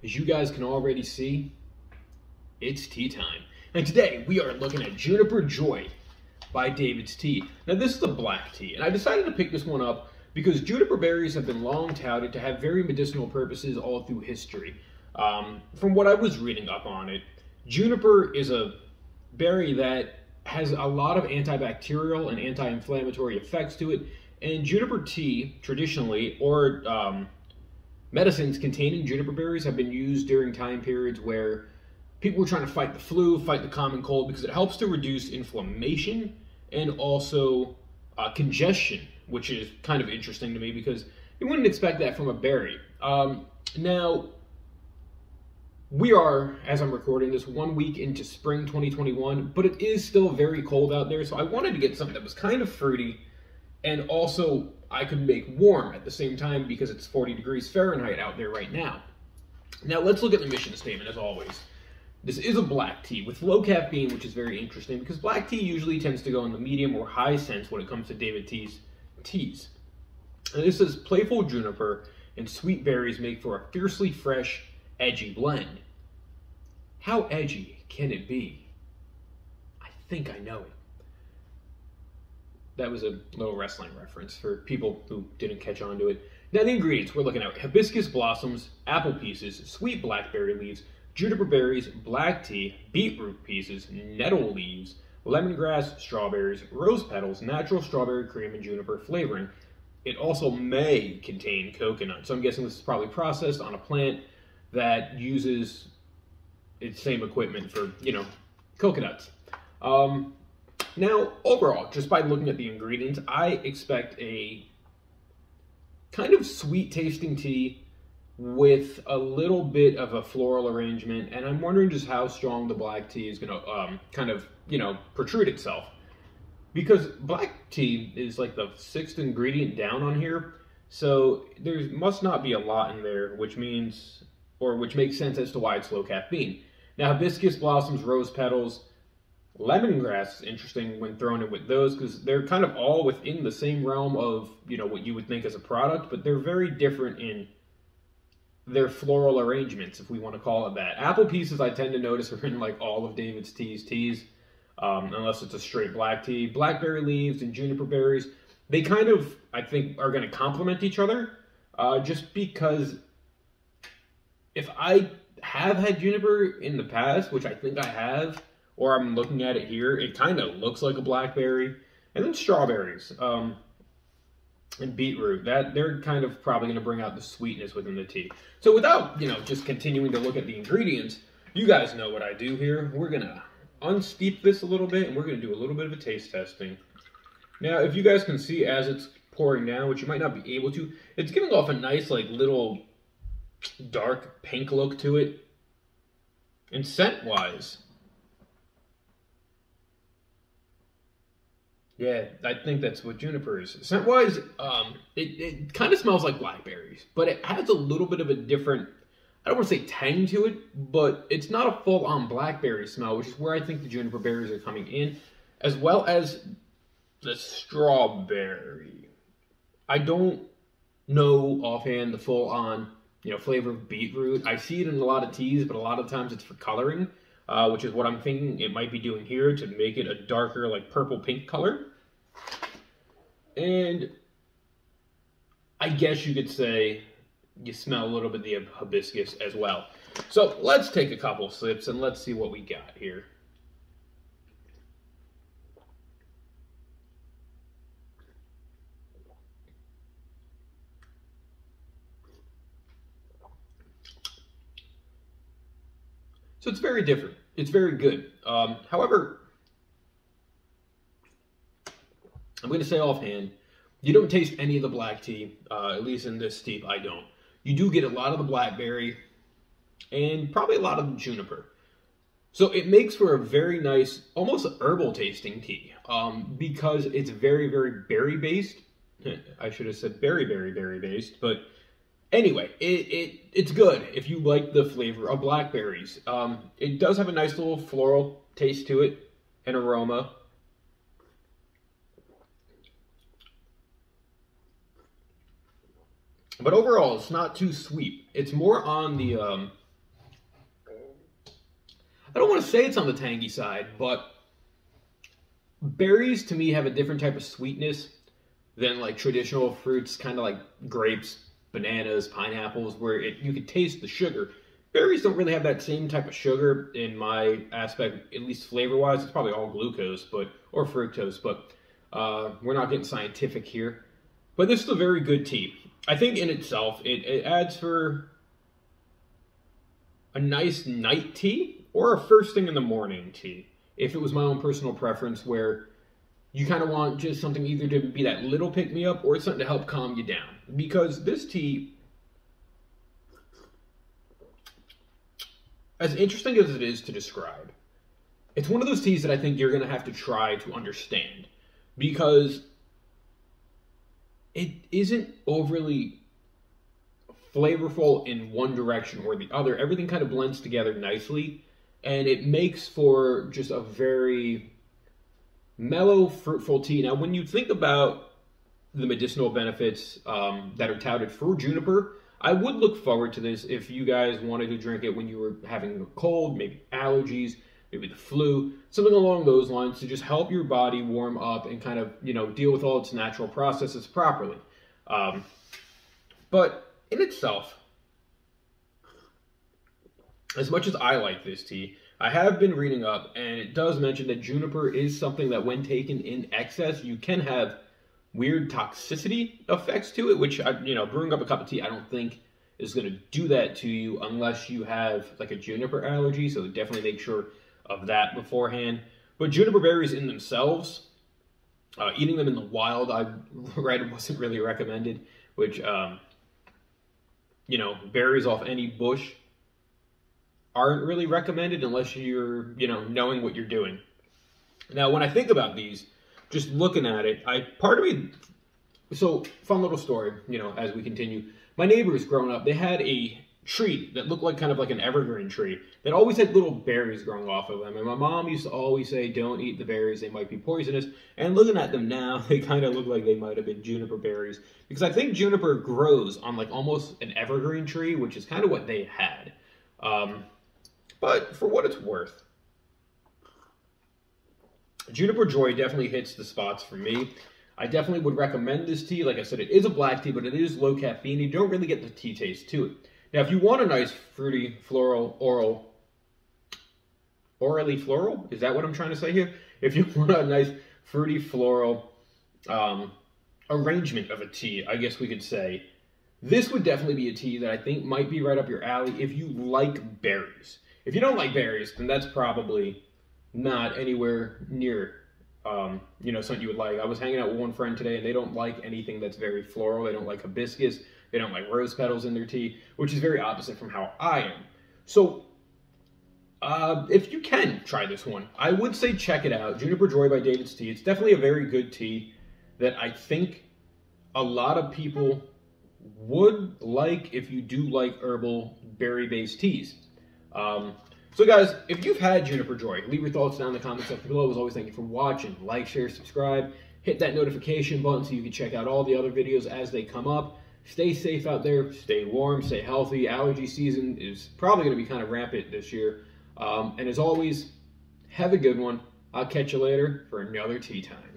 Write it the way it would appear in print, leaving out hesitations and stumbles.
As you guys can already see, it's tea time. And today we are looking at Juniper Joy by David's Tea. Now this is a black tea, and I decided to pick this one up because juniper berries have been long touted to have very medicinal purposes all through history. From what I was reading up on it, juniper is a berry that has a lot of antibacterial and anti-inflammatory effects to it, and juniper tea, traditionally, or medicines containing juniper berries have been used during time periods where people were trying to fight the flu, fight the common cold, because it helps to reduce inflammation and also congestion, which is kind of interesting to me because you wouldn't expect that from a berry. Now, we are, as I'm recording this, 1 week into spring 2021, but it is still very cold out there, so I wanted to get something that was kind of fruity and also I could make warm at the same time because it's 40 degrees Fahrenheit out there right now. Now, let's look at the mission statement as always. This is a black tea with low caffeine, which is very interesting because black tea usually tends to go in the medium or high sense when it comes to David Tea's teas. And this says playful juniper and sweet berries make for a fiercely fresh, edgy blend. How edgy can it be? I think I know it. That was a little wrestling reference for people who didn't catch on to it. Now the ingredients we're looking at: hibiscus blossoms, apple pieces, sweet blackberry leaves, juniper berries, black tea, beetroot pieces, nettle leaves, lemongrass, strawberries, rose petals, natural strawberry cream, and juniper flavoring. It also may contain coconut, so I'm guessing this is probably processed on a plant that uses its same equipment for, coconuts. Now, overall, just by looking at the ingredients, I expect a kind of sweet tasting tea with a little bit of a floral arrangement, and I'm wondering just how strong the black tea is going to protrude itself. Because black tea is like the 6th ingredient down on here, so there must not be a lot in there, which makes sense as to why it's low caffeine. Now, hibiscus blossoms, rose petals, lemongrass is interesting when thrown in with those because they're kind of all within the same realm of, what you would think as a product, but they're very different in their floral arrangements, if we want to call it that. Apple pieces I tend to notice are in like all of David's teas, unless it's a straight black tea. Blackberry leaves and juniper berries, they kind of, I think, are going to complement each other, just because if I have had juniper in the past, which I think I have, or I'm looking at it here, it kind of looks like a blackberry. And then strawberries and beetroot, they're kind of probably going to bring out the sweetness within the tea. So without, just continuing to look at the ingredients, you guys know what I do here. We're going to unsteep this a little bit, and we're going to do a little bit of a taste testing. Now, if you guys can see as it's pouring down, which you might not be able to, it's giving off a nice, like, little dark pink look to it. And scent-wise, yeah, I think that's what juniper is. Scent-wise, it kind of smells like blackberries, but it has a little bit of a different, I don't want to say tang to it, but it's not a full-on blackberry smell, which is where I think the juniper berries are coming in, as well as the strawberry. I don't know offhand the full-on, flavor of beetroot. I see it in a lot of teas, but a lot of times it's for coloring, which is what I'm thinking it might be doing here to make it a darker, like purple-pink color. And I guess you could say you smell a little bit of the hibiscus as well. So let's take a couple sips and let's see what we got here. So it's very different. It's very good. However, I'm going to say offhand, you don't taste any of the black tea, at least in this steep, I don't. You do get a lot of the blackberry and probably a lot of the juniper. So it makes for a very nice, almost herbal tasting tea, because it's very, very berry-based. I should have said berry based, but anyway, it's good if you like the flavor of blackberries. It does have a nice little floral taste to it, and aroma. But overall, it's not too sweet. It's more on the I don't want to say it's on the tangy side, but berries to me have a different type of sweetness than like traditional fruits, kind of like grapes, bananas, pineapples, where you can taste the sugar. Berries don't really have that same type of sugar in my aspect, at least flavor-wise. It's probably all glucose, or fructose, but we're not getting scientific here. But this is a very good tea. I think in itself, it adds for a nice night tea or a first thing in the morning tea. If it was my own personal preference, where you kind of want just something either to be that little pick-me-up or something to help calm you down. Because this tea, as interesting as it is to describe, it's one of those teas that I think you're going to have to try to understand. Because it isn't overly flavorful in one direction or the other. Everything kind of blends together nicely, and it makes for just a very mellow, fruitful tea. Now, when you think about the medicinal benefits that are touted for juniper, I would look forward to this if you guys wanted to drink it when you were having a cold, maybe allergies, maybe the flu, something along those lines, to just help your body warm up and kind of, deal with all its natural processes properly. But in itself, as much as I like this tea, I have been reading up, and it does mention that juniper is something that when taken in excess, you can have weird toxicity effects to it, which, brewing up a cup of tea, I don't think is going to do that to you unless you have like a juniper allergy, so definitely make sure of that beforehand. But juniper berries in themselves, eating them in the wild, I read wasn't really recommended, which, berries off any bush aren't really recommended unless you're, knowing what you're doing. Now, when I think about these, just looking at it, so fun little story, as we continue. My neighbors growing up, they had a tree that looked like kind of like an evergreen tree that always had little berries growing off of them. And my mom used to always say, don't eat the berries, they might be poisonous. And looking at them now, they kind of look like they might have been juniper berries. Because I think juniper grows on like almost an evergreen tree, which is kind of what they had. But for what it's worth, Juniper Joy definitely hits the spots for me. I definitely would recommend this tea. Like I said, it is a black tea, but it is low caffeine. You don't really get the tea taste to it. Now, if you want a nice fruity, floral, orally floral? Is that what I'm trying to say here? If you want a nice fruity, floral arrangement of a tea, I guess we could say, this would definitely be a tea that I think might be right up your alley if you like berries. If you don't like berries, then that's probably not anywhere near, something you would like. I was hanging out with one friend today, and they don't like anything that's very floral. They don't like hibiscus. They don't like rose petals in their tea, which is very opposite from how I am. So, if you can try this one, I would say check it out. Juniper Joy by David's Tea. It's definitely a very good tea that I think a lot of people would like if you do like herbal berry-based teas. So guys, if you've had Juniper Joy, leave your thoughts down in the comment section below. As always, thank you for watching. Like, share, subscribe. Hit that notification button so you can check out all the other videos as they come up. Stay safe out there. Stay warm. Stay healthy. Allergy season is probably going to be kind of rampant this year. And as always, have a good one. I'll catch you later for another tea time.